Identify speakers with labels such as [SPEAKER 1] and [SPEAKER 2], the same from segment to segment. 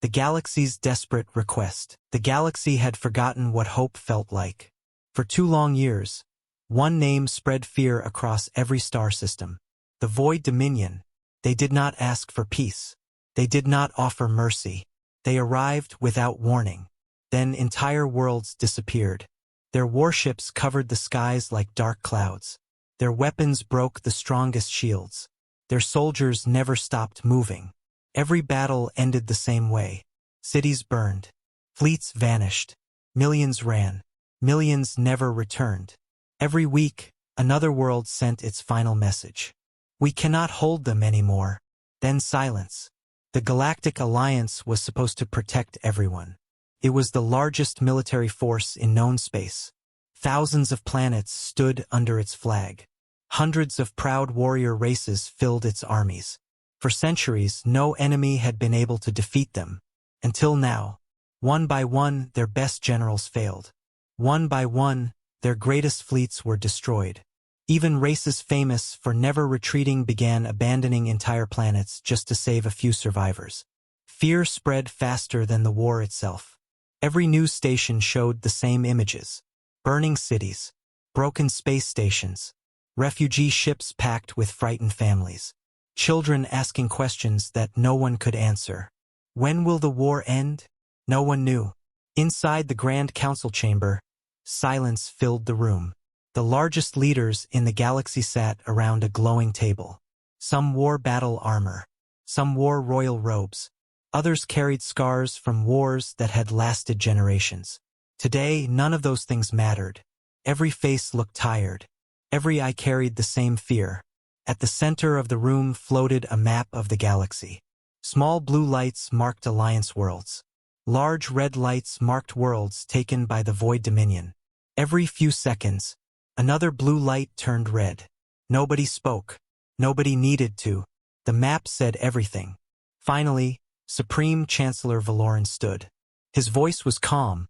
[SPEAKER 1] The galaxy's desperate request. The galaxy had forgotten what hope felt like. For 2 long years, one name spread fear across every star system. The Void Dominion. They did not ask for peace. They did not offer mercy. They arrived without warning. Then entire worlds disappeared. Their warships covered the skies like dark clouds. Their weapons broke the strongest shields. Their soldiers never stopped moving. Every battle ended the same way. Cities burned. Fleets vanished. Millions ran. Millions never returned. Every week, another world sent its final message. We cannot hold them anymore. Then silence. The Galactic Alliance was supposed to protect everyone. It was the largest military force in known space. Thousands of planets stood under its flag. Hundreds of proud warrior races filled its armies. For centuries, no enemy had been able to defeat them. Until now, one by one, their best generals failed. One by one, their greatest fleets were destroyed. Even races famous for never retreating began abandoning entire planets just to save a few survivors. Fear spread faster than the war itself. Every news station showed the same images. Burning cities, broken space stations, refugee ships packed with frightened families, children asking questions that no one could answer. When will the war end? No one knew. Inside the Grand Council chamber, silence filled the room. The largest leaders in the galaxy sat around a glowing table. Some wore battle armor. Some wore royal robes. Others carried scars from wars that had lasted generations. Today, none of those things mattered. Every face looked tired. Every eye carried the same fear. At the center of the room floated a map of the galaxy. Small blue lights marked Alliance worlds. Large red lights marked worlds taken by the Void Dominion. Every few seconds, another blue light turned red. Nobody spoke. Nobody needed to. The map said everything. Finally, Supreme Chancellor Valoran stood. His voice was calm,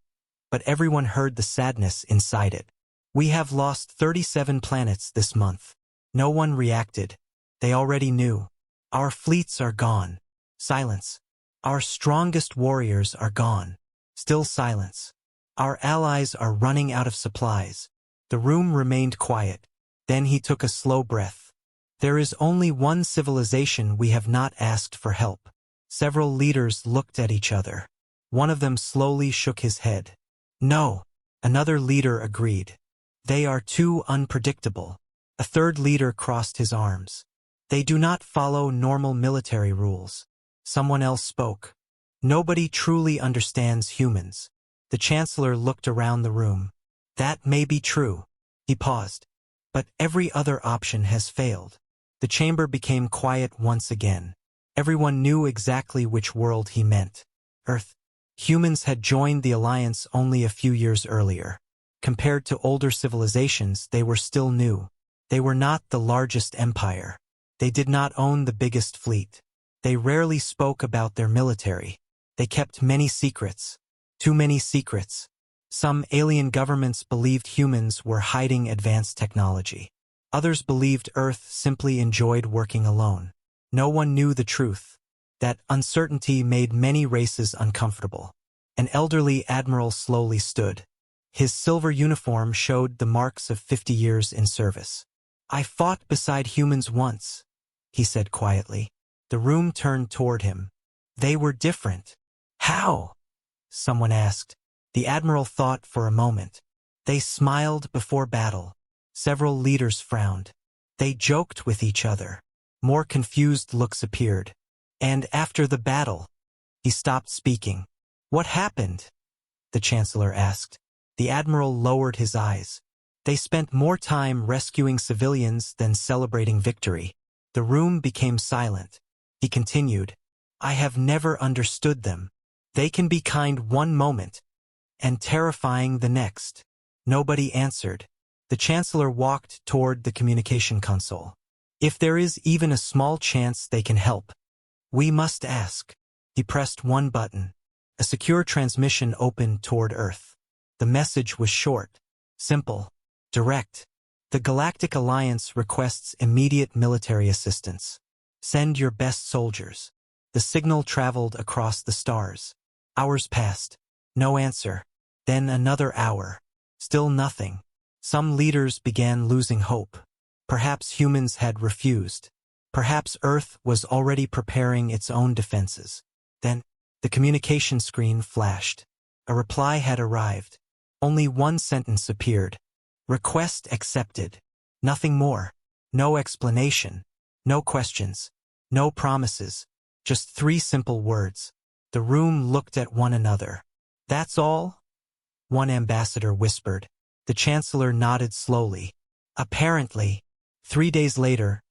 [SPEAKER 1] but everyone heard the sadness inside it. We have lost 37 planets this month. No one reacted. They already knew. Our fleets are gone. Silence. Our strongest warriors are gone. Still silence. Our allies are running out of supplies. The room remained quiet. Then he took a slow breath. There is only one civilization we have not asked for help. Several leaders looked at each other. One of them slowly shook his head. No. Another leader agreed. They are too unpredictable. A third leader crossed his arms. They do not follow normal military rules. Someone else spoke. Nobody truly understands humans. The Chancellor looked around the room. That may be true. He paused. But every other option has failed. The chamber became quiet once again. Everyone knew exactly which world he meant. Earth. Humans had joined the Alliance only a few years earlier. Compared to older civilizations, they were still new. They were not the largest empire. They did not own the biggest fleet. They rarely spoke about their military. They kept many secrets. Too many secrets. Some alien governments believed humans were hiding advanced technology. Others believed Earth simply enjoyed working alone. No one knew the truth. That uncertainty made many races uncomfortable. An elderly admiral slowly stood. His silver uniform showed the marks of 50 years in service. I fought beside humans once, he said quietly. The room turned toward him. They were different. How? Someone asked. The admiral thought for a moment. They smiled before battle. Several leaders frowned. They joked with each other. More confused looks appeared. And after the battle, he stopped speaking. What happened? The Chancellor asked. The admiral lowered his eyes. They spent more time rescuing civilians than celebrating victory. The room became silent. He continued, I have never understood them. They can be kind one moment and terrifying the next. Nobody answered. The Chancellor walked toward the communication console. If there is even a small chance they can help, we must ask. He pressed one button. A secure transmission opened toward Earth. The message was short, simple, direct. The Galactic Alliance requests immediate military assistance. Send your best soldiers. The signal traveled across the stars. Hours passed. No answer. Then another hour. Still nothing. Some leaders began losing hope. Perhaps humans had refused. Perhaps Earth was already preparing its own defenses. Then, the communication screen flashed. A reply had arrived. Only one sentence appeared. Request accepted. Nothing more. No explanation. No questions. No promises. Just 3 simple words. The room looked at one another. That's all? One ambassador whispered. The chancellor nodded slowly. Apparently. 3 days later,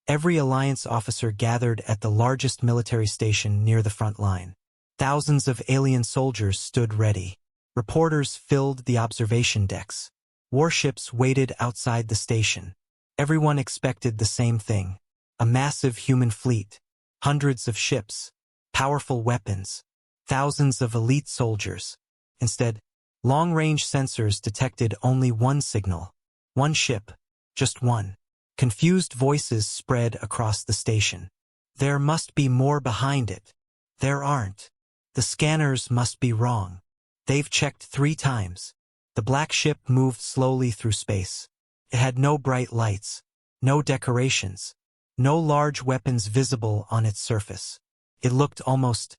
[SPEAKER 1] every Alliance officer gathered at the largest military station near the front line. Thousands of alien soldiers stood ready. Reporters filled the observation decks. Warships waited outside the station. Everyone expected the same thing. A massive human fleet. Hundreds of ships. Powerful weapons. Thousands of elite soldiers. Instead, long-range sensors detected only one signal. One ship. Just one. Confused voices spread across the station. There must be more behind it. There aren't. The scanners must be wrong. They've checked 3 times. The black ship moved slowly through space. It had no bright lights. No decorations. No large weapons visible on its surface. It looked almost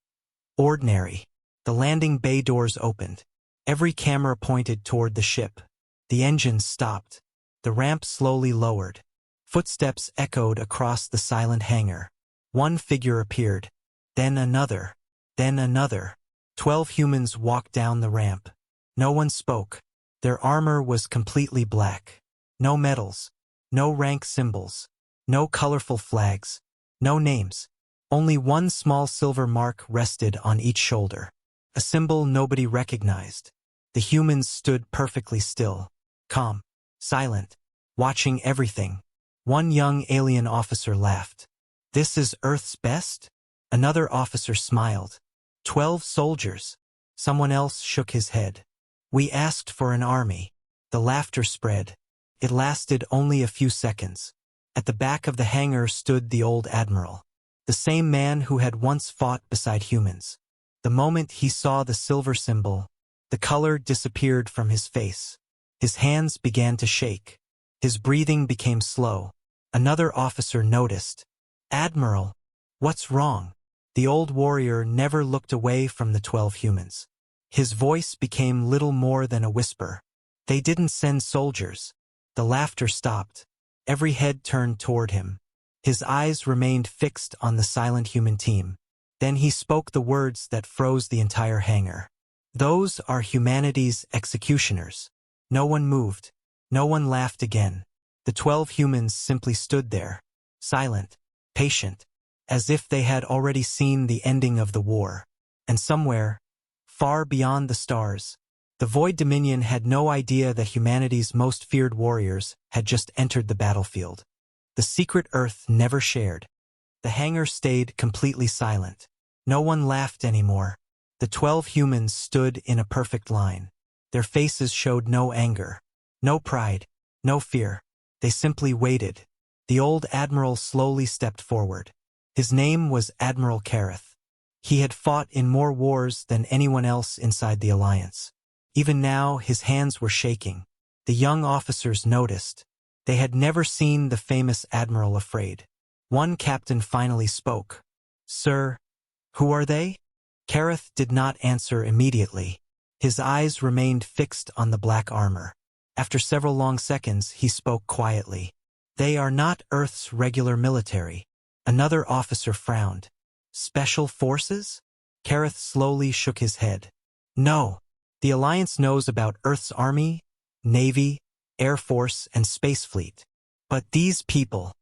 [SPEAKER 1] ordinary. The landing bay doors opened. Every camera pointed toward the ship. The engines stopped. The ramp slowly lowered. Footsteps echoed across the silent hangar. One figure appeared. Then another. Then another. 12 humans walked down the ramp. No one spoke. Their armor was completely black. No medals. No rank symbols. No colorful flags. No names. Only one small silver mark rested on each shoulder. A symbol nobody recognized. The humans stood perfectly still. Calm. Silent. Watching everything. One young alien officer laughed. This is Earth's best? Another officer smiled. 12 soldiers. Someone else shook his head. We asked for an army. The laughter spread. It lasted only a few seconds. At the back of the hangar stood the old admiral. The same man who had once fought beside humans. The moment he saw the silver symbol, the color disappeared from his face. His hands began to shake. His breathing became slow. Another officer noticed. Admiral, what's wrong? The old warrior never looked away from the 12 humans. His voice became little more than a whisper. They didn't send soldiers. The laughter stopped. Every head turned toward him. His eyes remained fixed on the silent human team. Then he spoke the words that froze the entire hangar. Those are humanity's executioners. No one moved. No one laughed again. The 12 humans simply stood there, silent, patient, as if they had already seen the ending of the war. And somewhere, far beyond the stars, the Void Dominion had no idea that humanity's most feared warriors had just entered the battlefield. The secret Earth never shared. The hangar stayed completely silent. No one laughed anymore. The 12 humans stood in a perfect line. Their faces showed no anger, no pride, no fear. They simply waited. The old admiral slowly stepped forward. His name was Admiral Kareth. He had fought in more wars than anyone else inside the Alliance. Even now, his hands were shaking. The young officers noticed. They had never seen the famous admiral afraid. One captain finally spoke. Sir, who are they? Kareth did not answer immediately. His eyes remained fixed on the black armor. After several long seconds, he spoke quietly. They are not Earth's regular military. Another officer frowned. Special forces? Kareth slowly shook his head. No. The Alliance knows about Earth's army, navy, air force, and space fleet. But these people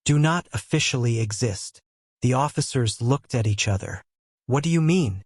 [SPEAKER 1] do not officially exist. The officers looked at each other. What do you mean?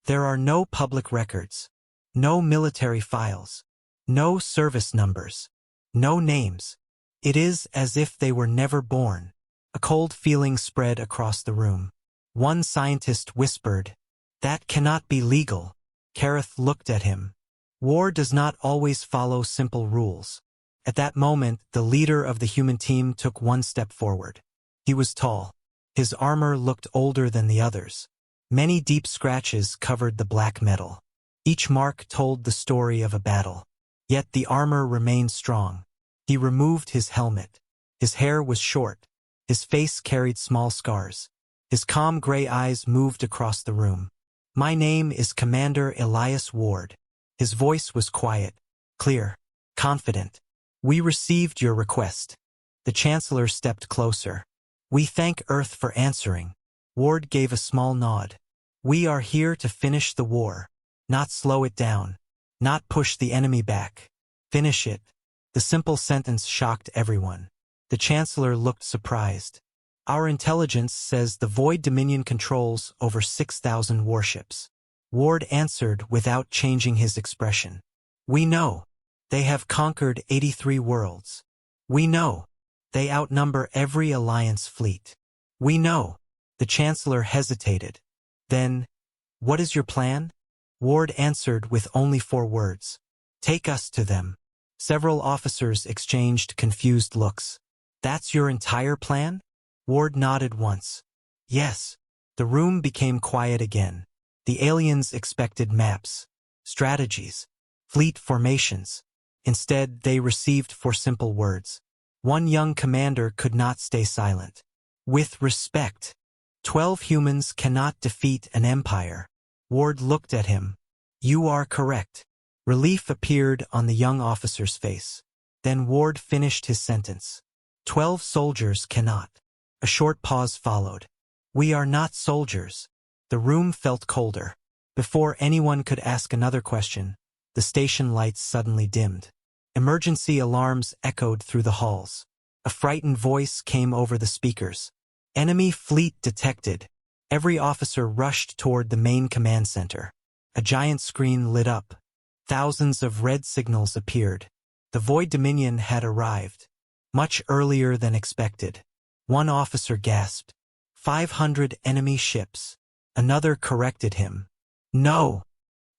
[SPEAKER 1] There are no public records. No military files. No service numbers. No names. It is as if they were never born. A cold feeling spread across the room. One scientist whispered, "That cannot be legal." Kareth looked at him. War does not always follow simple rules. At that moment, the leader of the human team took one step forward. He was tall. His armor looked older than the others. Many deep scratches covered the black metal. Each mark told the story of a battle. Yet the armor remained strong. He removed his helmet. His hair was short. His face carried small scars. His calm gray eyes moved across the room. "My name is Commander Elias Ward." His voice was quiet, clear, confident. "We received your request." The Chancellor stepped closer. "We thank Earth for answering." Ward gave a small nod. "We are here to finish the war. Not slow it down. Not push the enemy back. Finish it." The simple sentence shocked everyone. The Chancellor looked surprised. "Our intelligence says the Void Dominion controls over 6,000 warships." Ward answered without changing his expression. "We know. They have conquered 83 worlds. We know. They outnumber every Alliance fleet. We know." The Chancellor hesitated. Then, "What is your plan?" Ward answered with only 4 words. "Take us to them." Several officers exchanged confused looks. "That's your entire plan?" Ward nodded once. "Yes." The room became quiet again. The aliens expected maps, strategies, fleet formations. Instead, they received 4 simple words. One young commander could not stay silent. "With respect. 12 humans cannot defeat an empire." Ward looked at him. "You are correct." Relief appeared on the young officer's face. Then Ward finished his sentence. 12 soldiers cannot." A short pause followed. "We are not soldiers." The room felt colder. Before anyone could ask another question, the station lights suddenly dimmed. Emergency alarms echoed through the halls. A frightened voice came over the speakers. "Enemy fleet detected." Every officer rushed toward the main command center. A giant screen lit up. Thousands of red signals appeared. The Void Dominion had arrived. Much earlier than expected. One officer gasped. 500 enemy ships. Another corrected him. "No.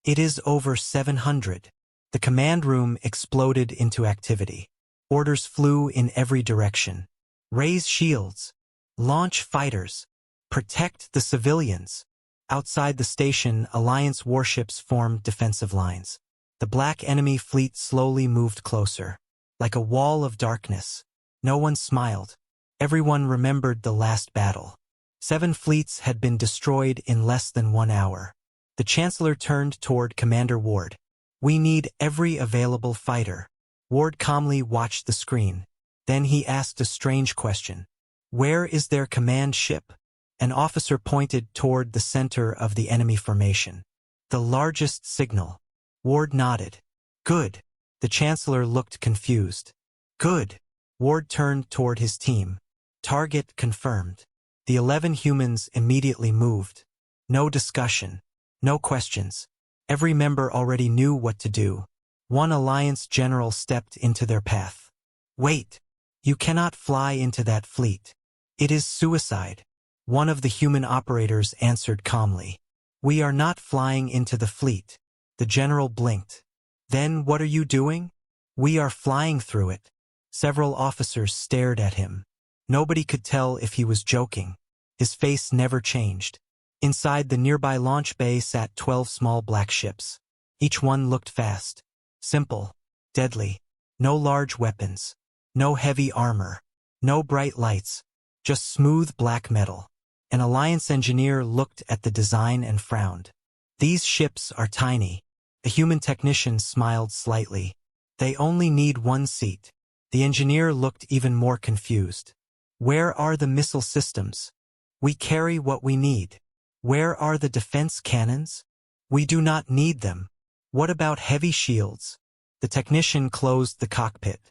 [SPEAKER 1] It is over 700. The command room exploded into activity. Orders flew in every direction. "Raise shields. Launch fighters. Protect the civilians." Outside the station, Alliance warships formed defensive lines. The black enemy fleet slowly moved closer. Like a wall of darkness. No one smiled. Everyone remembered the last battle. 7 fleets had been destroyed in less than 1 hour. The Chancellor turned toward Commander Ward. "We need every available fighter." Ward calmly watched the screen. Then he asked a strange question. "Where is their command ship?" An officer pointed toward the center of the enemy formation. "The largest signal." Ward nodded. "Good." The Chancellor looked confused. "Good." Ward turned toward his team. "Target confirmed." The 11 humans immediately moved. No discussion. No questions. Every member already knew what to do. One Alliance general stepped into their path. "Wait. You cannot fly into that fleet. It is suicide." One of the human operators answered calmly. "We are not flying into the fleet." The general blinked. "Then what are you doing?" "We are flying through it." Several officers stared at him. Nobody could tell if he was joking. His face never changed. Inside the nearby launch bay sat 12 small black ships. Each one looked fast. Simple. Deadly. No large weapons. No heavy armor. No bright lights. Just smooth black metal. An Alliance engineer looked at the design and frowned. "These ships are tiny." A human technician smiled slightly. "They only need 1 seat." The engineer looked even more confused. "Where are the missile systems?" "We carry what we need." "Where are the defense cannons?" "We do not need them." "What about heavy shields?" The technician closed the cockpit.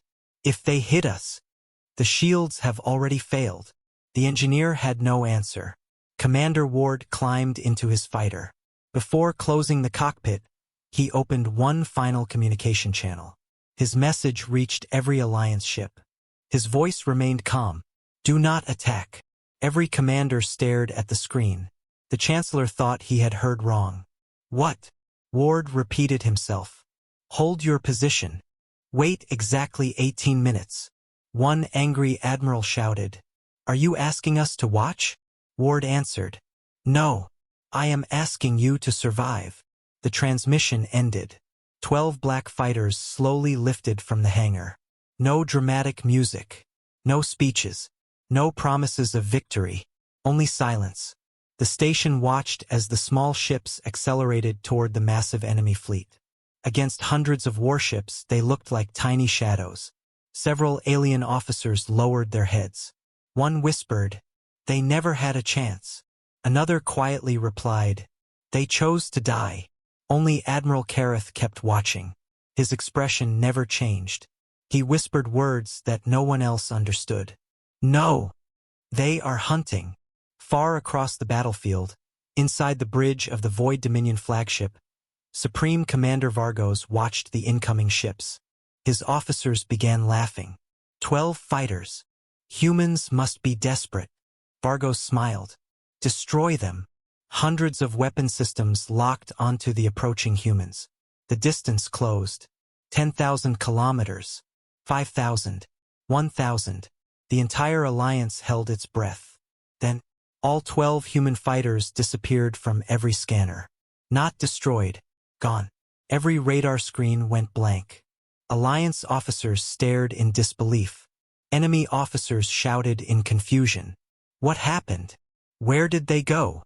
[SPEAKER 1] "If they hit us." "The shields have already failed." The engineer had no answer. Commander Ward climbed into his fighter. Before closing the cockpit, he opened one final communication channel. His message reached every Alliance ship. His voice remained calm. "Do not attack." Every commander stared at the screen. The Chancellor thought he had heard wrong. "What?" Ward repeated himself. "Hold your position. Wait exactly 18 minutes. One angry admiral shouted. "Are you asking us to watch?" Ward answered. No. I am asking you to survive. The transmission ended. 12 black fighters slowly lifted from the hangar. No dramatic music. No speeches. No promises of victory. Only silence. The station watched as the small ships accelerated toward the massive enemy fleet. Against hundreds of warships, they looked like tiny shadows. Several alien officers lowered their heads. One whispered, "They never had a chance." Another quietly replied, "They chose to die." Only Admiral Kareth kept watching. His expression never changed. He whispered words that no one else understood. "No! They are hunting." Far across the battlefield, inside the bridge of the Void Dominion flagship, Supreme Commander Vargos watched the incoming ships. His officers began laughing. 12 fighters. Humans must be desperate. Vargos smiled. Destroy them. Hundreds of weapon systems locked onto the approaching humans. The distance closed. 10,000 kilometers. 5,000. 1,000. The entire alliance held its breath. Then, all 12 human fighters disappeared from every scanner. Not destroyed. Gone. Every radar screen went blank. Alliance officers stared in disbelief. Enemy officers shouted in confusion. What happened? Where did they go?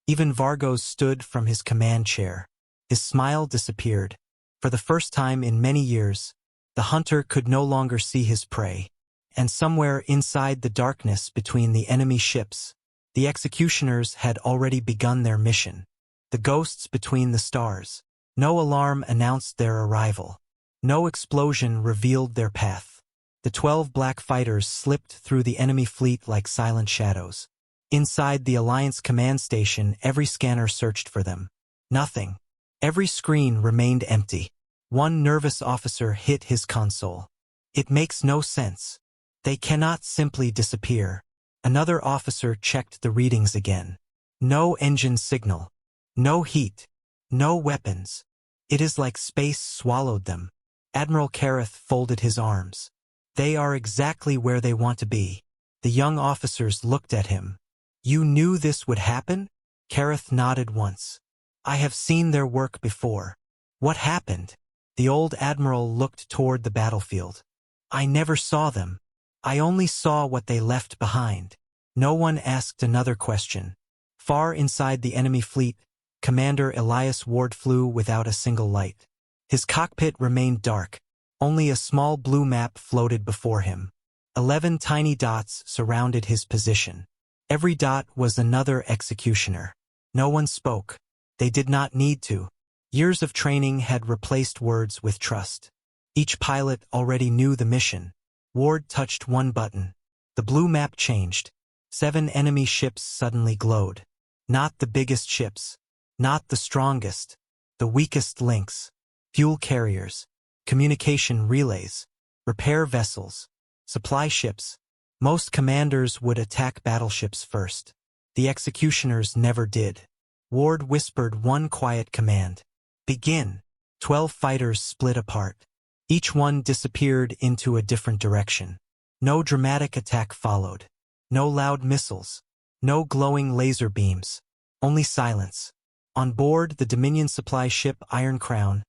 [SPEAKER 1] Even Vargos stood from his command chair. His smile disappeared. For the first time in many years, the hunter could no longer see his prey. And somewhere inside the darkness between the enemy ships, the executioners had already begun their mission. The ghosts between the stars. No alarm announced their arrival. No explosion revealed their path. The 12 black fighters slipped through the enemy fleet like silent shadows. Inside the Alliance command station, every scanner searched for them. Nothing. Every screen remained empty. One nervous officer hit his console. It makes no sense. They cannot simply disappear. Another officer checked the readings again. No engine signal. No heat. No weapons. It is like space swallowed them. Admiral Kareth folded his arms. They are exactly where they want to be. The young officers looked at him. You knew this would happen? Kareth nodded once. I have seen their work before. What happened? The old admiral looked toward the battlefield. I never saw them. I only saw what they left behind. No one asked another question. Far inside the enemy fleet, Commander Elias Ward flew without a single light. His cockpit remained dark. Only a small blue map floated before him. 11 tiny dots surrounded his position. Every dot was another executioner. No one spoke. They did not need to. Years of training had replaced words with trust. Each pilot already knew the mission. Ward touched one button. The blue map changed. 7 enemy ships suddenly glowed. Not the biggest ships. Not the strongest. The weakest links. Fuel carriers. Communication relays. Repair vessels. Supply ships. Most commanders would attack battleships first. The executioners never did. Ward whispered one quiet command. Begin. 12 fighters split apart. Each one disappeared into a different direction. No dramatic attack followed. No loud missiles. No glowing laser beams. Only silence. On board the Dominion supply ship Iron Crown,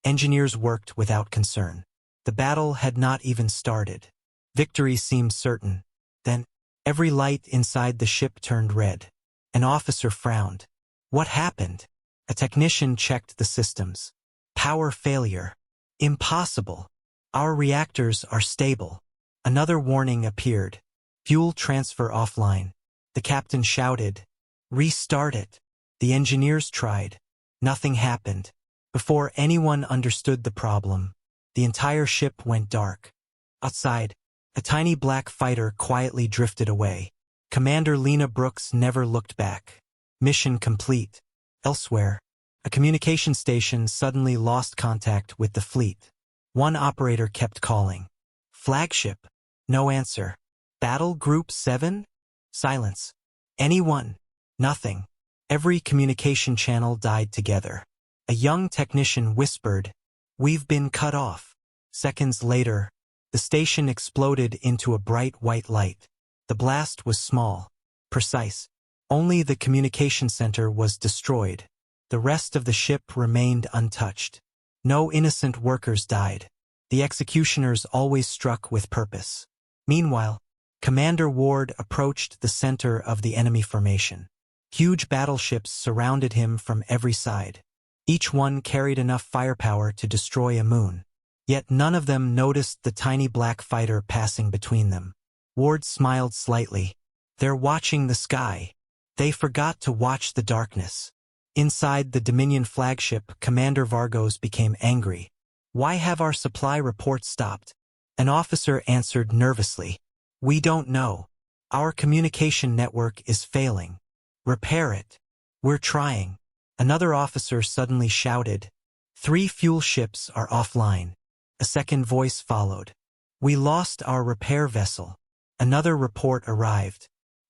[SPEAKER 1] engineers worked without concern. The battle had not even started. Victory seemed certain. Then, every light inside the ship turned red. An officer frowned. What happened? A technician checked the systems. Power failure. Impossible. Our reactors are stable. Another warning appeared. Fuel transfer offline. The captain shouted, "Restart it." The engineers tried. Nothing happened. Before anyone understood the problem, the entire ship went dark. Outside, a tiny black fighter quietly drifted away. Commander Lena Brooks never looked back. Mission complete. Elsewhere, a communication station suddenly lost contact with the fleet. One operator kept calling. Flagship. No answer. Battle Group 7? Silence. Anyone? Nothing. Every communication channel died together. A young technician whispered, "We've been cut off." Seconds later, the station exploded into a bright white light. The blast was small, precise. Only the communication center was destroyed. The rest of the ship remained untouched. No innocent workers died. The executioners always struck with purpose. Meanwhile, Commander Ward approached the center of the enemy formation. Huge battleships surrounded him from every side. Each one carried enough firepower to destroy a moon. Yet none of them noticed the tiny black fighter passing between them. Ward smiled slightly. They're watching the sky. They forgot to watch the darkness. Inside the Dominion flagship, Commander Vargos became angry. Why have our supply reports stopped? An officer answered nervously. We don't know. Our communication network is failing. Repair it. We're trying. Another officer suddenly shouted. 3 fuel ships are offline. A second voice followed. We lost our repair vessel. Another report arrived.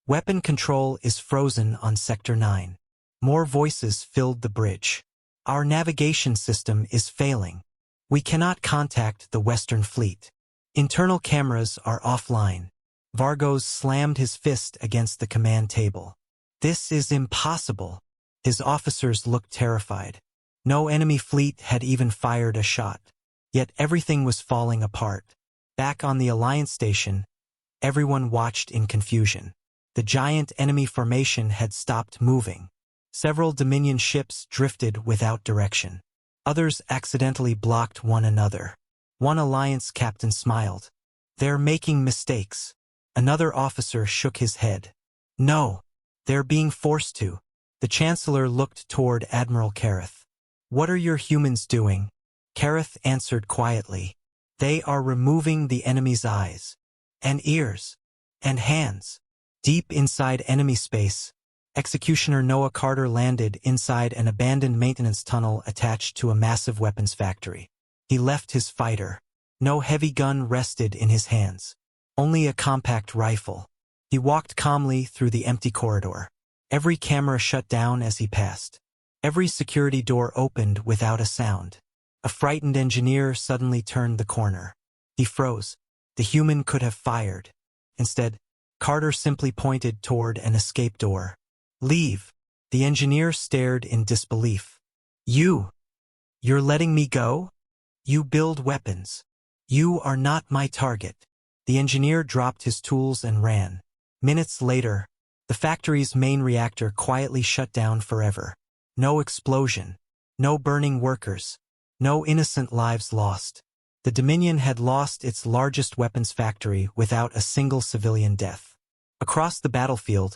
[SPEAKER 1] Weapon control is frozen on Sector 9. More voices filled the bridge. Our navigation system is failing. We cannot contact the Western Fleet. Internal cameras are offline. Vargos slammed his fist against the command table. This is impossible. His officers looked terrified. No enemy fleet had even fired a shot. Yet everything was falling apart. Back on the Alliance station, everyone watched in confusion. The giant enemy formation had stopped moving. Several Dominion ships drifted without direction. Others accidentally blocked one another. One Alliance captain smiled. They're making mistakes. Another officer shook his head. No, they're being forced to. The Chancellor looked toward Admiral Kareth. What are your humans doing? Kareth answered quietly. They are removing the enemy's eyes, and ears, and hands. Deep inside enemy space, Executioner Noah Carter landed inside an abandoned maintenance tunnel attached to a massive weapons factory. He left his fighter. No heavy gun rested in his hands. Only a compact rifle. He walked calmly through the empty corridor. Every camera shut down as he passed. Every security door opened without a sound. A frightened engineer suddenly turned the corner. He froze. The human could have fired. Instead, Carter simply pointed toward an escape door. Leave. The engineer stared in disbelief. You're letting me go? You build weapons. You are not my target. The engineer dropped his tools and ran. Minutes later, the factory's main reactor quietly shut down forever. No explosion. No burning workers. No innocent lives lost. The Dominion had lost its largest weapons factory without a single civilian death. Across the battlefield,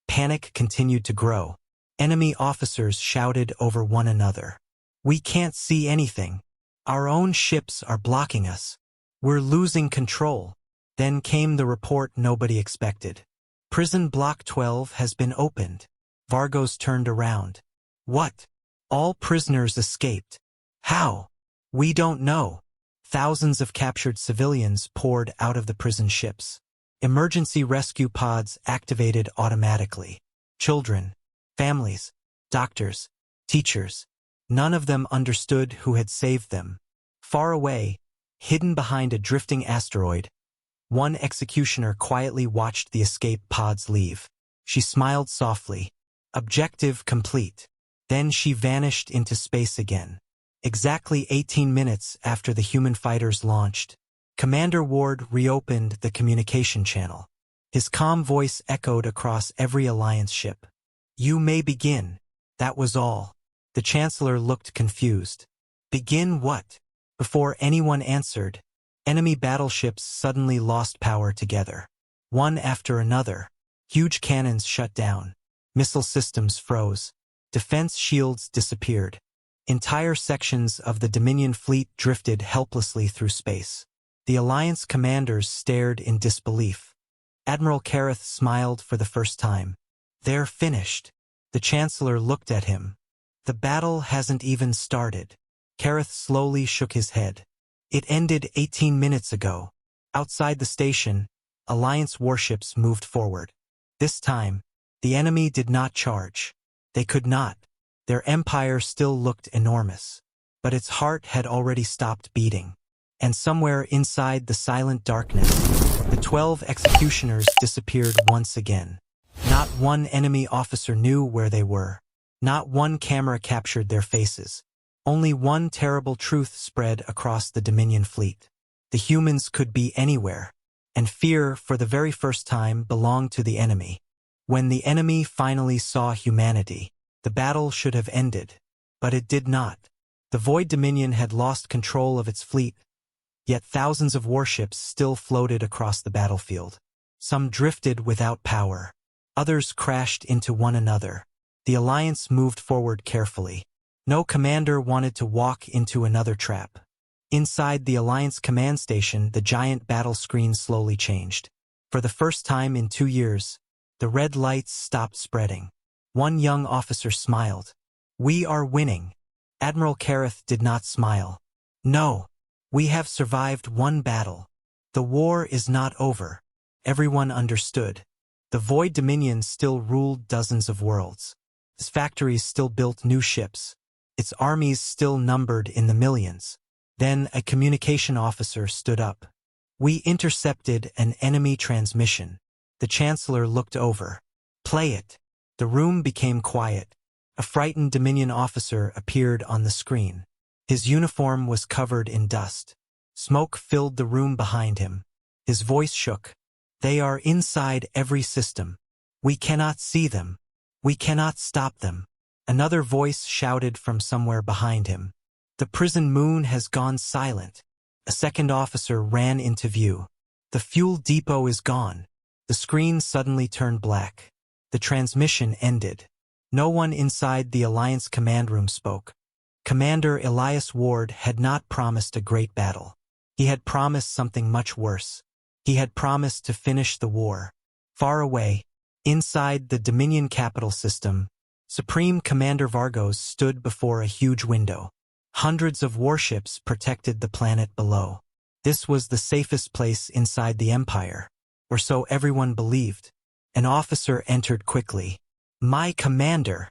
[SPEAKER 1] panic continued to grow. Enemy officers shouted over one another. We can't see anything. Our own ships are blocking us. We're losing control. Then came the report nobody expected. Prison Block 12 has been opened. Vargos turned around. What? All prisoners escaped. How? We don't know. Thousands of captured civilians poured out of the prison ships. Emergency rescue pods activated automatically. Children, families, doctors, teachers. None of them understood who had saved them. Far away, hidden behind a drifting asteroid, one executioner quietly watched the escape pods leave. She smiled softly. Objective complete. Then she vanished into space again. Exactly 18 minutes after the human fighters launched, Commander Ward reopened the communication channel. His calm voice echoed across every Alliance ship. You may begin. That was all. The Chancellor looked confused. Begin what? Before anyone answered, enemy battleships suddenly lost power together. One after another, huge cannons shut down. Missile systems froze. Defense shields disappeared. Entire sections of the Dominion fleet drifted helplessly through space. The Alliance commanders stared in disbelief. Admiral Kareth smiled for the first time. They're finished. The Chancellor looked at him. The battle hasn't even started. Kareth slowly shook his head. It ended 18 minutes ago. Outside the station, Alliance warships moved forward. This time, the enemy did not charge. They could not. Their empire still looked enormous. But its heart had already stopped beating. And somewhere inside the silent darkness, the 12 executioners disappeared once again. Not one enemy officer knew where they were. Not one camera captured their faces. Only one terrible truth spread across the Dominion fleet. The humans could be anywhere, and fear, for the very first time, belonged to the enemy. When the enemy finally saw humanity, the battle should have ended, but it did not. The Void Dominion had lost control of its fleet, yet thousands of warships still floated across the battlefield. Some drifted without power. Others crashed into one another. The Alliance moved forward carefully. No commander wanted to walk into another trap. Inside the Alliance command station, the giant battle screen slowly changed. For the first time in 2 years, the red lights stopped spreading. One young officer smiled. "We are winning." Admiral Kareth did not smile. "No. We have survived one battle. The war is not over." Everyone understood. The Void Dominion still ruled dozens of worlds. Its factories still built new ships. Its armies still numbered in the millions. Then a communication officer stood up. "We intercepted an enemy transmission." The Chancellor looked over. "Play it." The room became quiet. A frightened Dominion officer appeared on the screen. His uniform was covered in dust. Smoke filled the room behind him. His voice shook. "They are inside every system. We cannot see them. We cannot stop them." Another voice shouted from somewhere behind him. "The prison moon has gone silent." A second officer ran into view. "The fuel depot is gone." The screen suddenly turned black. The transmission ended. No one inside the Alliance command room spoke. Commander Elias Ward had not promised a great battle. He had promised something much worse. He had promised to finish the war. Far away, inside the Dominion capital system, Supreme Commander Vargos stood before a huge window. Hundreds of warships protected the planet below. This was the safest place inside the Empire, or so everyone believed. An officer entered quickly. "My commander!"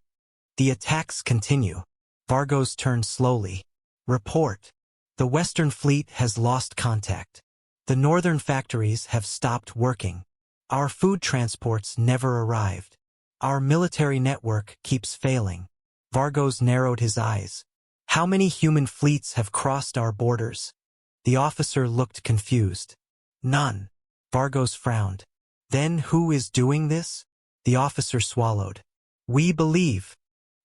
[SPEAKER 1] "The attacks continue." Vargos turned slowly. "Report. The Western Fleet has lost contact. The northern factories have stopped working. Our food transports never arrived. Our military network keeps failing." Vargos narrowed his eyes. "How many human fleets have crossed our borders?" The officer looked confused. "None." Vargos frowned. "Then who is doing this?" The officer swallowed. "We believe.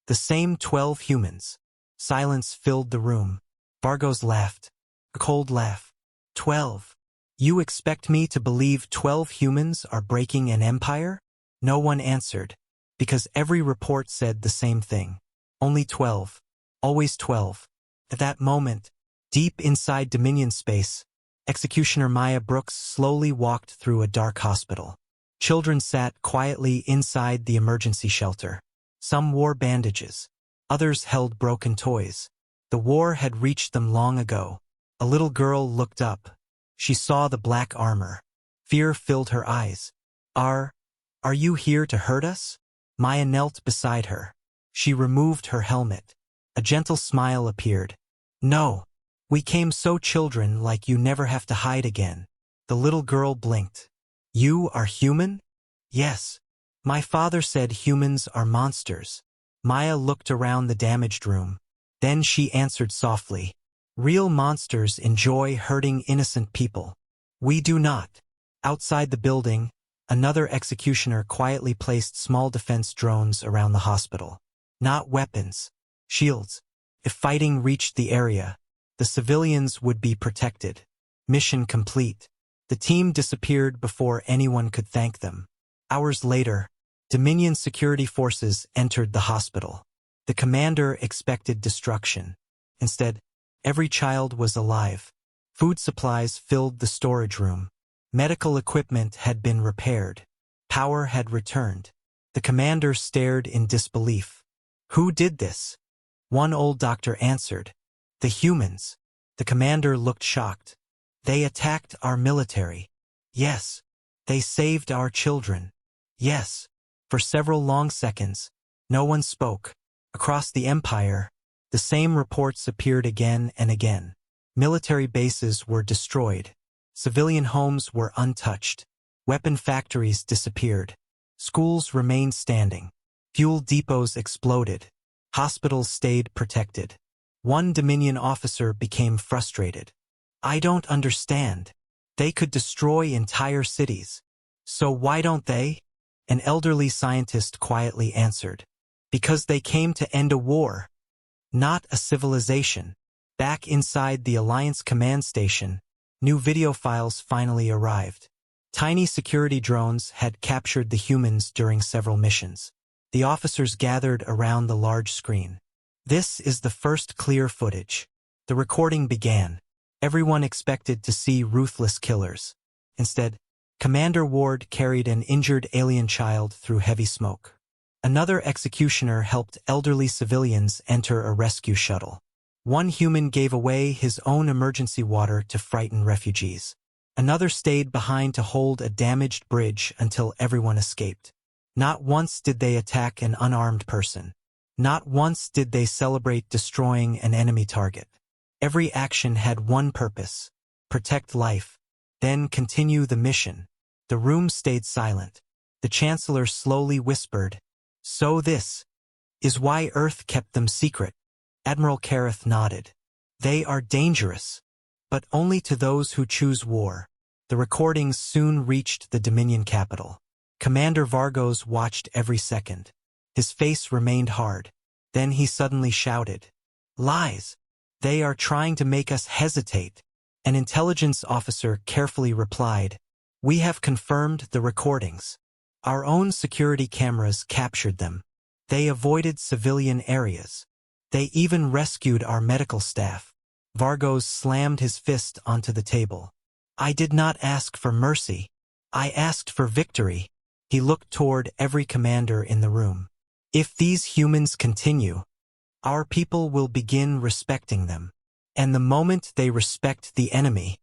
[SPEAKER 1] The same 12 humans." Silence filled the room. Vargos laughed. A cold laugh. 12. "You expect me to believe 12 humans are breaking an empire?" No one answered, because every report said the same thing. Only 12. Always 12. At that moment, deep inside Dominion space, Executioner Maya Brooks slowly walked through a dark hospital. Children sat quietly inside the emergency shelter. Some wore bandages. Others held broken toys. The war had reached them long ago. A little girl looked up. She saw the black armor. Fear filled her eyes. Are you here to hurt us?" Maya knelt beside her. She removed her helmet. A gentle smile appeared. "No. We came so children, like you never have to hide again." The little girl blinked. "You are human?" "Yes. My father said humans are monsters." Maya looked around the damaged room. Then she answered softly. "Real monsters enjoy hurting innocent people. We do not." Outside the building, another executioner quietly placed small defense drones around the hospital. Not weapons. Shields. If fighting reached the area, the civilians would be protected. Mission complete. The team disappeared before anyone could thank them. Hours later, Dominion security forces entered the hospital. The commander expected destruction. Instead, every child was alive. Food supplies filled the storage room. Medical equipment had been repaired. Power had returned. The commander stared in disbelief. "Who did this?" One old doctor answered. "The humans." The commander looked shocked. "They attacked our military." "Yes." "They saved our children." "Yes." For several long seconds, no one spoke. Across the empire, the same reports appeared again and again. Military bases were destroyed. Civilian homes were untouched. Weapon factories disappeared. Schools remained standing. Fuel depots exploded. Hospitals stayed protected. One Dominion officer became frustrated. "I don't understand. They could destroy entire cities. So why don't they?" An elderly scientist quietly answered. "Because they came to end a war, not a civilization." Back inside the Alliance command station, new video files finally arrived. Tiny security drones had captured the humans during several missions. The officers gathered around the large screen. "This is the first clear footage." The recording began. Everyone expected to see ruthless killers. Instead, Commander Ward carried an injured alien child through heavy smoke. Another executioner helped elderly civilians enter a rescue shuttle. One human gave away his own emergency water to frighten refugees. Another stayed behind to hold a damaged bridge until everyone escaped. Not once did they attack an unarmed person. Not once did they celebrate destroying an enemy target. Every action had one purpose: protect life, then continue the mission. The room stayed silent. The Chancellor slowly whispered, "So this is why Earth kept them secret." Admiral Kareth nodded. "They are dangerous, but only to those who choose war." The recordings soon reached the Dominion capital. Commander Vargos watched every second. His face remained hard. Then he suddenly shouted, "Lies! They are trying to make us hesitate." An intelligence officer carefully replied, "We have confirmed the recordings. Our own security cameras captured them. They avoided civilian areas. They even rescued our medical staff." Vargos slammed his fist onto the table. "I did not ask for mercy. I asked for victory." He looked toward every commander in the room. "If these humans continue, our people will begin respecting them. And the moment they respect the enemy,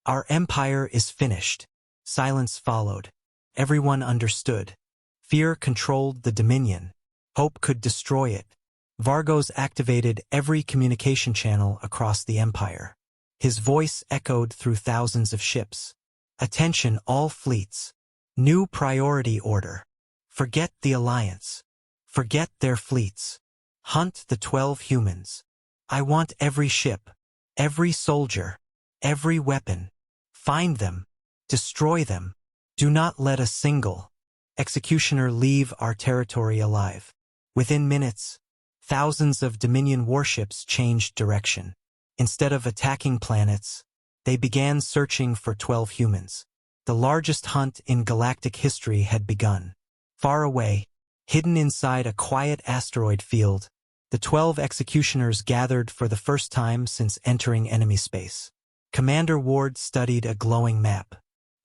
[SPEAKER 1] our empire is finished." Silence followed. Everyone understood. Fear controlled the Dominion. Hope could destroy it. Vargos activated every communication channel across the empire. His voice echoed through thousands of ships. "Attention all fleets. New priority order. Forget the Alliance. Forget their fleets. Hunt the 12 humans. I want every ship, every soldier, every weapon. Find them. Destroy them. Do not let a single executioner leave our territory alive." Within minutes, thousands of Dominion warships changed direction. Instead of attacking planets, they began searching for 12 humans. The largest hunt in galactic history had begun. Far away, hidden inside a quiet asteroid field, the 12 executioners gathered for the first time since entering enemy space. Commander Ward studied a glowing map.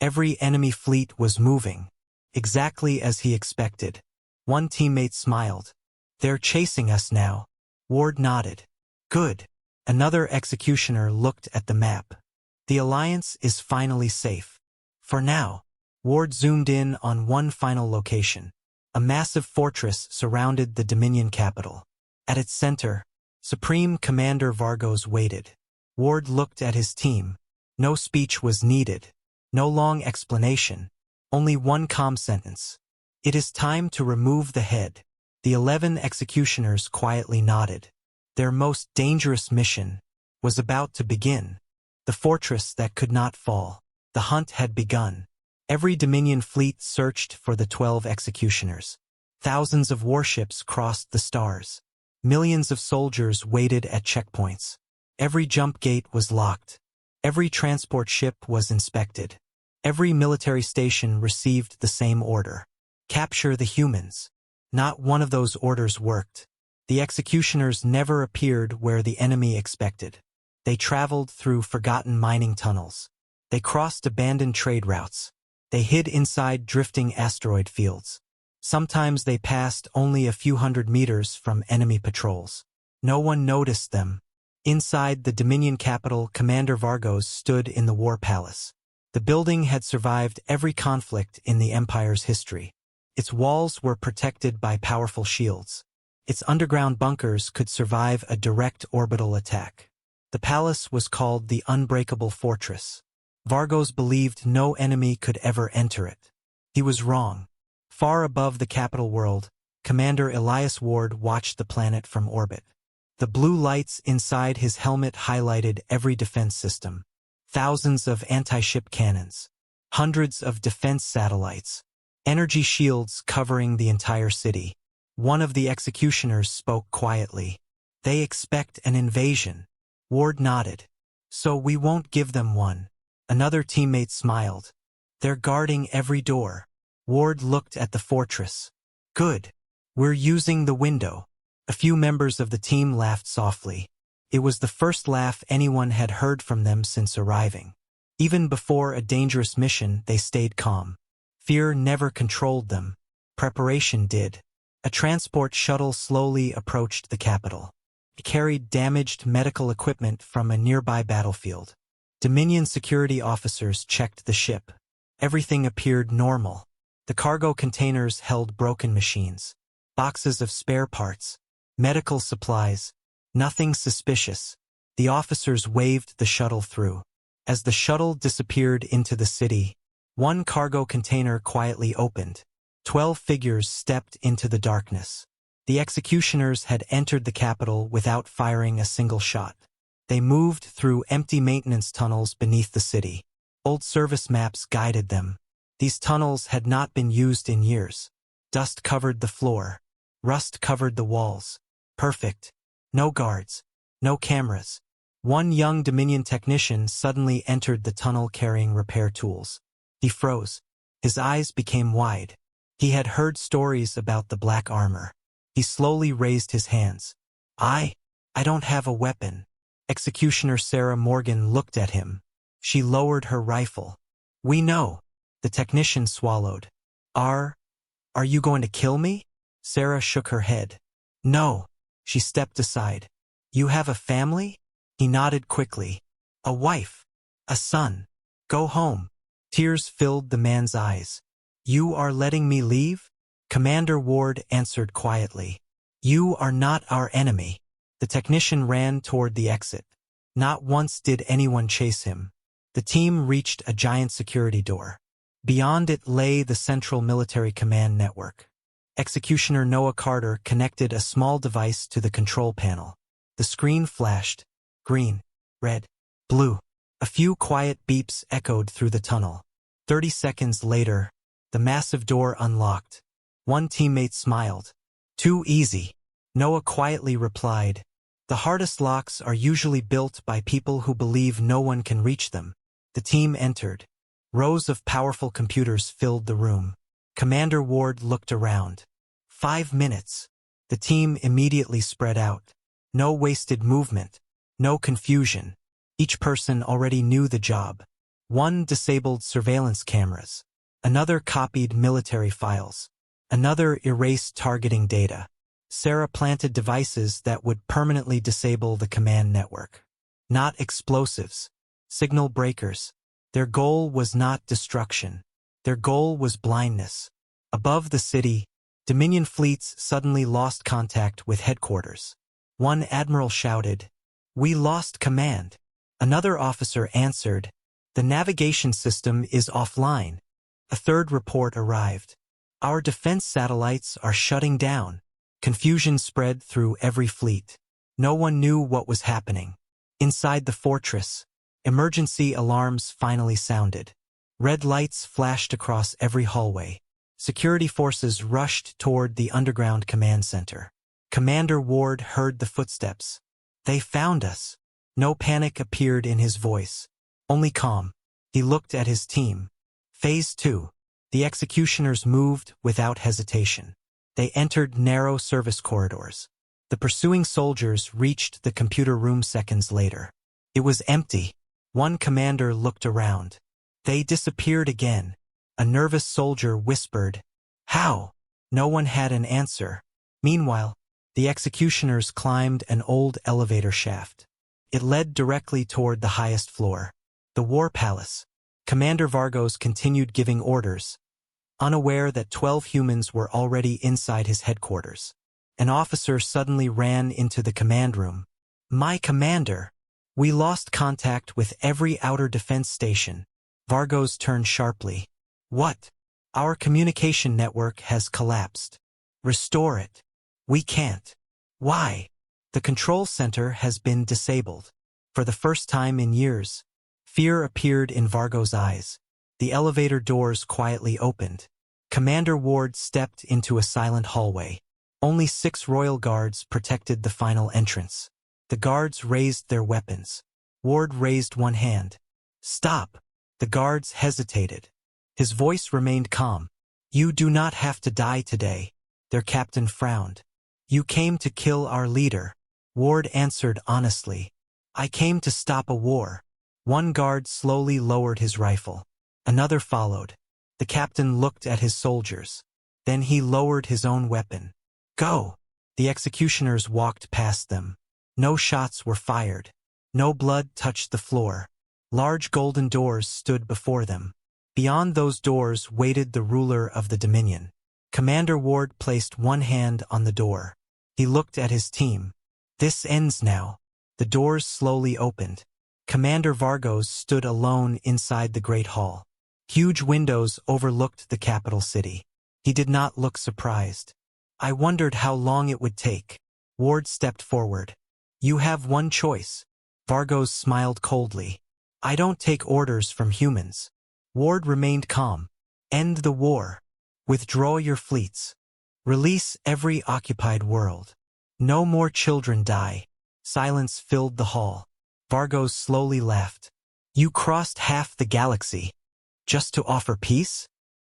[SPEAKER 1] Every enemy fleet was moving, exactly as he expected. One teammate smiled. "They're chasing us now." Ward nodded. "Good." Another executioner looked at the map. "The Alliance is finally safe. For now." Ward zoomed in on one final location. A massive fortress surrounded the Dominion capital. At its center, Supreme Commander Vargos waited. Ward looked at his team. No speech was needed. No long explanation. Only one calm sentence. "It is time to remove the head." The 11 executioners quietly nodded. Their most dangerous mission was about to begin. The fortress that could not fall. The hunt had begun. Every Dominion fleet searched for the 12 executioners. Thousands of warships crossed the stars. Millions of soldiers waited at checkpoints. Every jump gate was locked. Every transport ship was inspected. Every military station received the same order: capture the humans. Not one of those orders worked. The executioners never appeared where the enemy expected. They traveled through forgotten mining tunnels. They crossed abandoned trade routes. They hid inside drifting asteroid fields. Sometimes they passed only a few hundred meters from enemy patrols. No one noticed them. Inside the Dominion capital, Commander Vargos stood in the War Palace. The building had survived every conflict in the Empire's history. Its walls were protected by powerful shields. Its underground bunkers could survive a direct orbital attack. The palace was called the Unbreakable Fortress. Vargos believed no enemy could ever enter it. He was wrong. Far above the capital world, Commander Elias Ward watched the planet from orbit. The blue lights inside his helmet highlighted every defense system. Thousands of anti-ship cannons. Hundreds of defense satellites. Energy shields covering the entire city. One of the executioners spoke quietly. They expect an invasion. Ward nodded. So we won't give them one. Another teammate smiled. They're guarding every door. Ward looked at the fortress. Good. We're using the window. A few members of the team laughed softly. It was the first laugh anyone had heard from them since arriving. Even before a dangerous mission, they stayed calm. Fear never controlled them. Preparation did. A transport shuttle slowly approached the capital. It carried damaged medical equipment from a nearby battlefield. Dominion security officers checked the ship. Everything appeared normal. The cargo containers held broken machines. Boxes of spare parts. Medical supplies. Nothing suspicious. The officers waved the shuttle through. As the shuttle disappeared into the city, one cargo container quietly opened. 12 figures stepped into the darkness. The executioners had entered the capital without firing a single shot. They moved through empty maintenance tunnels beneath the city. Old service maps guided them. These tunnels had not been used in years. Dust covered the floor. Rust covered the walls. Perfect. No guards. No cameras. One young Dominion technician suddenly entered the tunnel carrying repair tools. He froze. His eyes became wide. He had heard stories about the black armor. He slowly raised his hands. I don't have a weapon. Executioner Sarah Morgan looked at him. She lowered her rifle. We know. The technician swallowed. Are you going to kill me? Sarah shook her head. No. She stepped aside. You have a family? He nodded quickly. A wife. A son. Go home. Tears filled the man's eyes. You are letting me leave? Commander Ward answered quietly. You are not our enemy. The technician ran toward the exit. Not once did anyone chase him. The team reached a giant security door. Beyond it lay the Central Military Command Network. Executioner Noah Carter connected a small device to the control panel. The screen flashed. Green, red, blue. A few quiet beeps echoed through the tunnel. 30 seconds later, the massive door unlocked. One teammate smiled. Too easy. Noah quietly replied. The hardest locks are usually built by people who believe no one can reach them. The team entered. Rows of powerful computers filled the room. Commander Ward looked around. 5 minutes. The team immediately spread out. No wasted movement. No confusion. Each person already knew the job. One disabled surveillance cameras. Another copied military files. Another erased targeting data. Sarah planted devices that would permanently disable the command network. Not explosives. Signal breakers. Their goal was not destruction. Their goal was blindness. Above the city, Dominion fleets suddenly lost contact with headquarters. One admiral shouted, "We lost command." Another officer answered, "The navigation system is offline." A third report arrived. "Our defense satellites are shutting down." Confusion spread through every fleet. No one knew what was happening. Inside the fortress, emergency alarms finally sounded. Red lights flashed across every hallway. Security forces rushed toward the underground command center. Commander Ward heard the footsteps. They found us. No panic appeared in his voice. Only calm. He looked at his team. Phase 2. The executioners moved without hesitation. They entered narrow service corridors. The pursuing soldiers reached the computer room seconds later. It was empty. One commander looked around. They disappeared again. A nervous soldier whispered, "How?" No one had an answer. Meanwhile, the executioners climbed an old elevator shaft. It led directly toward the highest floor. The War Palace. Commander Vargos continued giving orders, unaware that 12 humans were already inside his headquarters. An officer suddenly ran into the command room. "My commander! We lost contact with every outer defense station." Vargos turned sharply. "What?" Our communication network has collapsed. Restore it. We can't. Why? The control center has been disabled. For the first time in years, fear appeared in Vargo's eyes. The elevator doors quietly opened. Commander Ward stepped into a silent hallway. Only 6 royal guards protected the final entrance. The guards raised their weapons. Ward raised one hand. Stop! The guards hesitated. His voice remained calm. You do not have to die today. Their captain frowned. You came to kill our leader. Ward answered honestly. I came to stop a war. One guard slowly lowered his rifle. Another followed. The captain looked at his soldiers. Then he lowered his own weapon. Go! The executioners walked past them. No shots were fired. No blood touched the floor. Large golden doors stood before them. Beyond those doors waited the ruler of the Dominion. Commander Ward placed one hand on the door. He looked at his team. This ends now. The doors slowly opened. Commander Vargos stood alone inside the great hall. Huge windows overlooked the capital city. He did not look surprised. I wondered how long it would take. Ward stepped forward. You have one choice. Vargos smiled coldly. I don't take orders from humans. Ward remained calm. End the war. Withdraw your fleets. Release every occupied world. No more children die. Silence filled the hall. Vargos slowly left. You crossed half the galaxy. Just to offer peace?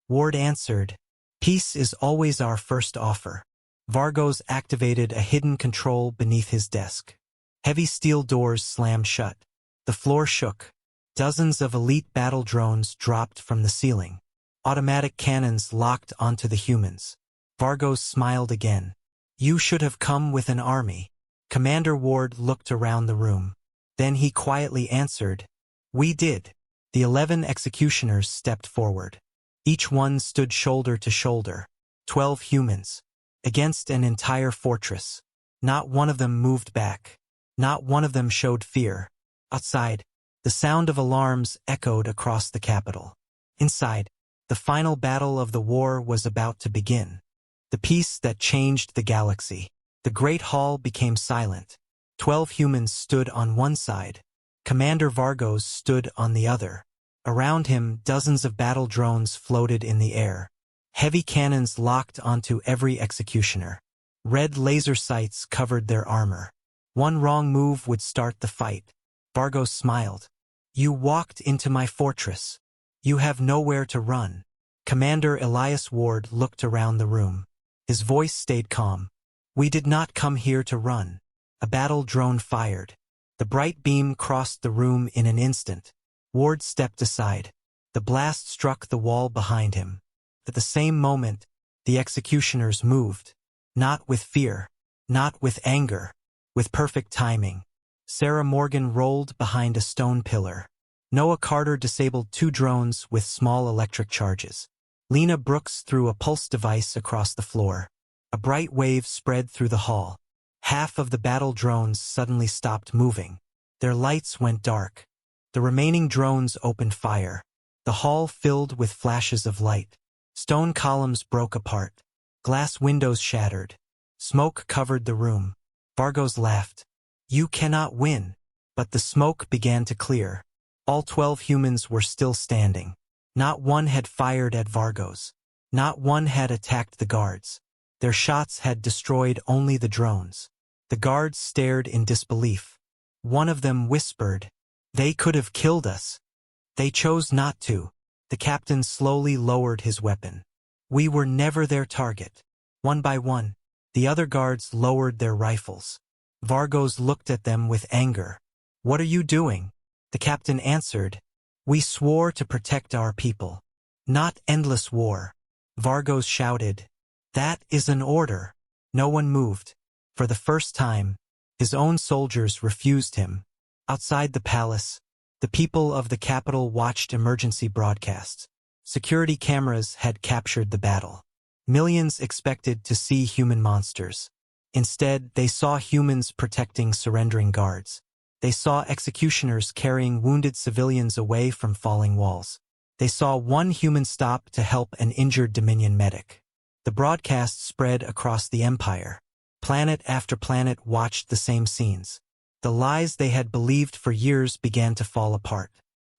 [SPEAKER 1] Ward answered. Peace is always our first offer. Vargos activated a hidden control beneath his desk. Heavy steel doors slammed shut. The floor shook. Dozens of elite battle drones dropped from the ceiling. Automatic cannons locked onto the humans. Vargos smiled again. You should have come with an army. Commander Ward looked around the room. Then he quietly answered. We did. The 11 executioners stepped forward. Each one stood shoulder to shoulder. 12 humans. Against an entire fortress. Not one of them moved back. Not one of them showed fear. Outside, the sound of alarms echoed across the capital. Inside, the final battle of the war was about to begin. The peace that changed the galaxy. The great hall became silent. 12 humans stood on one side. Commander Vargos stood on the other. Around him, dozens of battle drones floated in the air. Heavy cannons locked onto every executioner. Red laser sights covered their armor. One wrong move would start the fight. Vargos smiled. You walked into my fortress. You have nowhere to run. Commander Elias Ward looked around the room. His voice stayed calm. We did not come here to run. A battle drone fired. The bright beam crossed the room in an instant. Ward stepped aside. The blast struck the wall behind him. At the same moment, the executioners moved. Not with fear. Not with anger. With perfect timing. Sarah Morgan rolled behind a stone pillar. Noah Carter disabled 2 drones with small electric charges. Lena Brooks threw a pulse device across the floor. A bright wave spread through the hall. Half of the battle drones suddenly stopped moving. Their lights went dark. The remaining drones opened fire. The hall filled with flashes of light. Stone columns broke apart. Glass windows shattered. Smoke covered the room. Vargos laughed. You cannot win. But the smoke began to clear. All 12 humans were still standing. Not one had fired at Vargos. Not one had attacked the guards. Their shots had destroyed only the drones. The guards stared in disbelief. One of them whispered, They could have killed us. They chose not to. The captain slowly lowered his weapon. We were never their target. One by one, the other guards lowered their rifles. Vargos looked at them with anger. What are you doing? The captain answered, We swore to protect our people. Not endless war. Vargos shouted, That is an order. No one moved. For the first time, his own soldiers refused him. Outside the palace, the people of the capital watched emergency broadcasts. Security cameras had captured the battle. Millions expected to see human monsters. Instead, they saw humans protecting surrendering guards. They saw executioners carrying wounded civilians away from falling walls. They saw one human stop to help an injured Dominion medic. The broadcast spread across the Empire. Planet after planet watched the same scenes. The lies they had believed for years began to fall apart.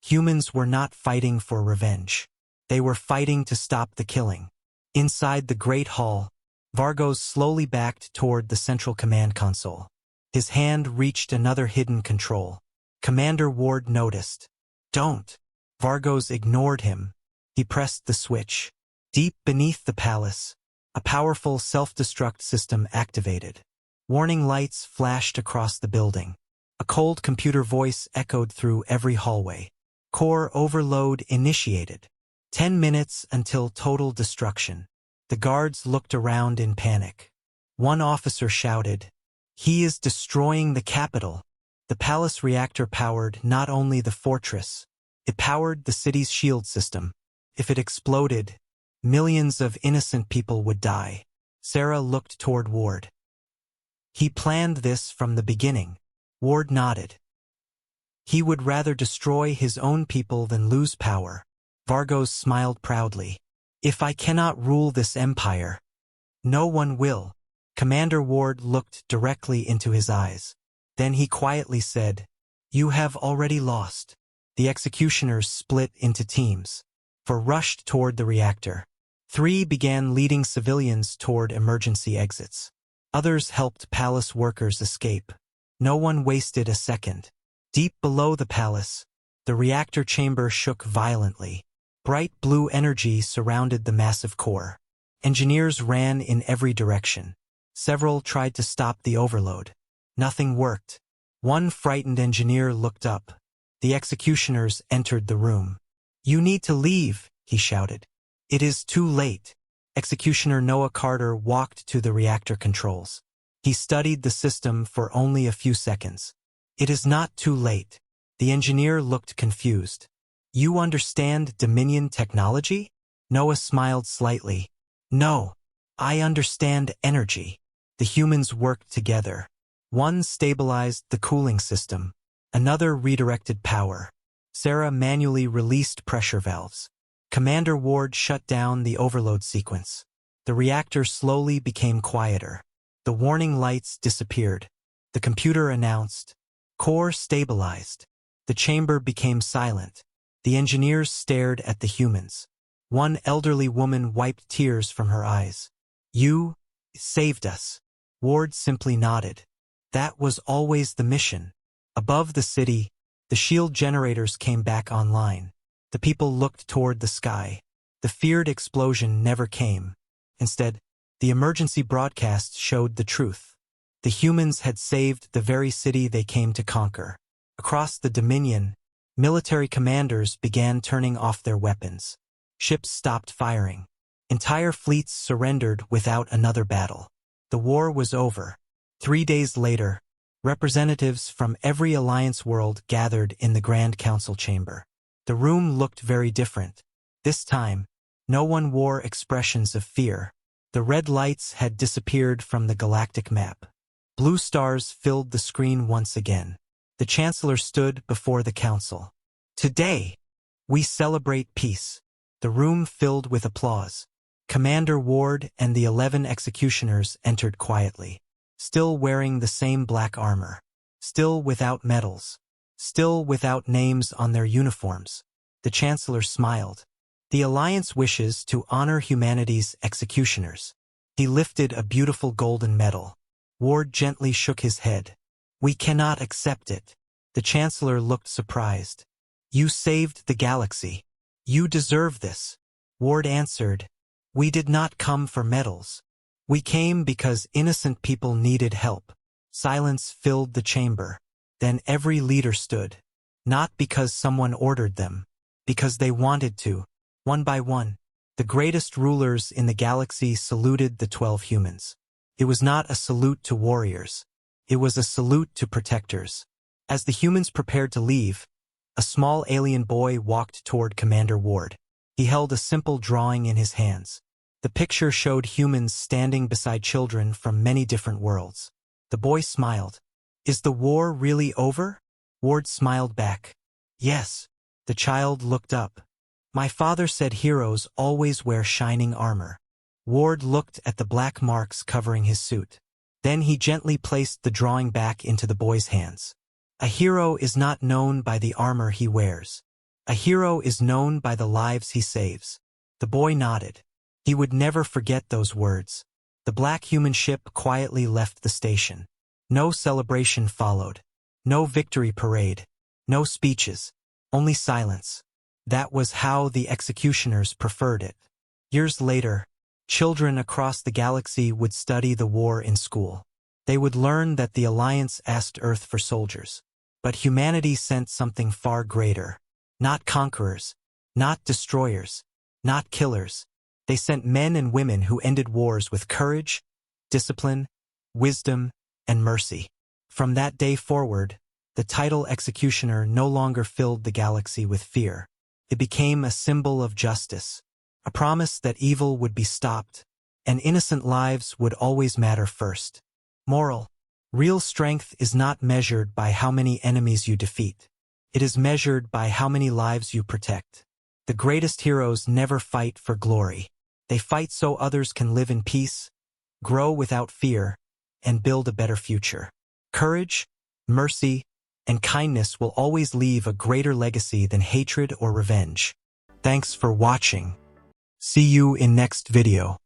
[SPEAKER 1] Humans were not fighting for revenge. They were fighting to stop the killing. Inside the Great Hall, Vargos slowly backed toward the central command console. His hand reached another hidden control. Commander Ward noticed. "Don't." Vargos ignored him. He pressed the switch. Deep beneath the palace, a powerful self-destruct system activated. Warning lights flashed across the building. A cold computer voice echoed through every hallway. Core overload initiated. 10 minutes until total destruction. The guards looked around in panic. One officer shouted, "He is destroying the capital." The palace reactor powered not only the fortress, it powered the city's shield system. If it exploded, millions of innocent people would die. Sarah looked toward Ward. "He planned this from the beginning." Ward nodded. "He would rather destroy his own people than lose power." Vargos smiled proudly. "If I cannot rule this empire, no one will." Commander Ward looked directly into his eyes. Then he quietly said, "You have already lost." The executioners split into teams. 4 rushed toward the reactor. 3 began leading civilians toward emergency exits. Others helped palace workers escape. No one wasted a second. Deep below the palace, the reactor chamber shook violently. Bright blue energy surrounded the massive core. Engineers ran in every direction. Several tried to stop the overload. Nothing worked. One frightened engineer looked up. The executioners entered the room. "You need to leave," he shouted. "It is too late." Executioner Noah Carter walked to the reactor controls. He studied the system for only a few seconds. "It is not too late." The engineer looked confused. "You understand Dominion technology?" Noah smiled slightly. "No, I understand energy." The humans worked together. One stabilized the cooling system. Another redirected power. Sarah manually released pressure valves. Commander Ward shut down the overload sequence. The reactor slowly became quieter. The warning lights disappeared. The computer announced, "Core stabilized." The chamber became silent. The engineers stared at the humans. One elderly woman wiped tears from her eyes. "You saved us." Ward simply nodded. "That was always the mission." Above the city, the shield generators came back online. The people looked toward the sky. The feared explosion never came. Instead, the emergency broadcast showed the truth. The humans had saved the very city they came to conquer. Across the Dominion, military commanders began turning off their weapons. Ships stopped firing. Entire fleets surrendered without another battle. The war was over. 3 days later, representatives from every Alliance world gathered in the Grand Council chamber. The room looked very different. This time, no one wore expressions of fear. The red lights had disappeared from the galactic map. Blue stars filled the screen once again. The Chancellor stood before the Council. "Today, we celebrate peace." The room filled with applause. Commander Ward and the 11 executioners entered quietly. Still wearing the same black armor. Still without medals. Still without names on their uniforms. The Chancellor smiled. "The Alliance wishes to honor humanity's executioners." He lifted a beautiful golden medal. Ward gently shook his head. "We cannot accept it." The Chancellor looked surprised. "You saved the galaxy. You deserve this." Ward answered, "We did not come for medals. We came because innocent people needed help." Silence filled the chamber. Then every leader stood. Not because someone ordered them. Because they wanted to. One by one, the greatest rulers in the galaxy saluted the 12 humans. It was not a salute to warriors. It was a salute to protectors. As the humans prepared to leave, a small alien boy walked toward Commander Ward. He held a simple drawing in his hands. The picture showed humans standing beside children from many different worlds. The boy smiled. "Is the war really over?" Ward smiled back. "Yes." The child looked up. My father said heroes always wear shining armor. Ward looked at the black marks covering his suit. Then he gently placed the drawing back into the boy's hands. A hero is not known by the armor he wears. A hero is known by the lives he saves. The boy nodded. He would never forget those words. The black human ship quietly left the station. No celebration followed. No victory parade. No speeches. Only silence. That was how the executioners preferred it. Years later, children across the galaxy would study the war in school. They would learn that the Alliance asked Earth for soldiers. But humanity sent something far greater. Not conquerors. Not destroyers. Not killers. They sent men and women who ended wars with courage, discipline, wisdom, and mercy. From that day forward, the title Executioner no longer filled the galaxy with fear. It became a symbol of justice, a promise that evil would be stopped, and innocent lives would always matter first. Moral: real strength is not measured by how many enemies you defeat. It is measured by how many lives you protect. The greatest heroes never fight for glory. They fight so others can live in peace, grow without fear, and build a better future. Courage, mercy, and kindness will always leave a greater legacy than hatred or revenge. Thanks for watching. See you in next video.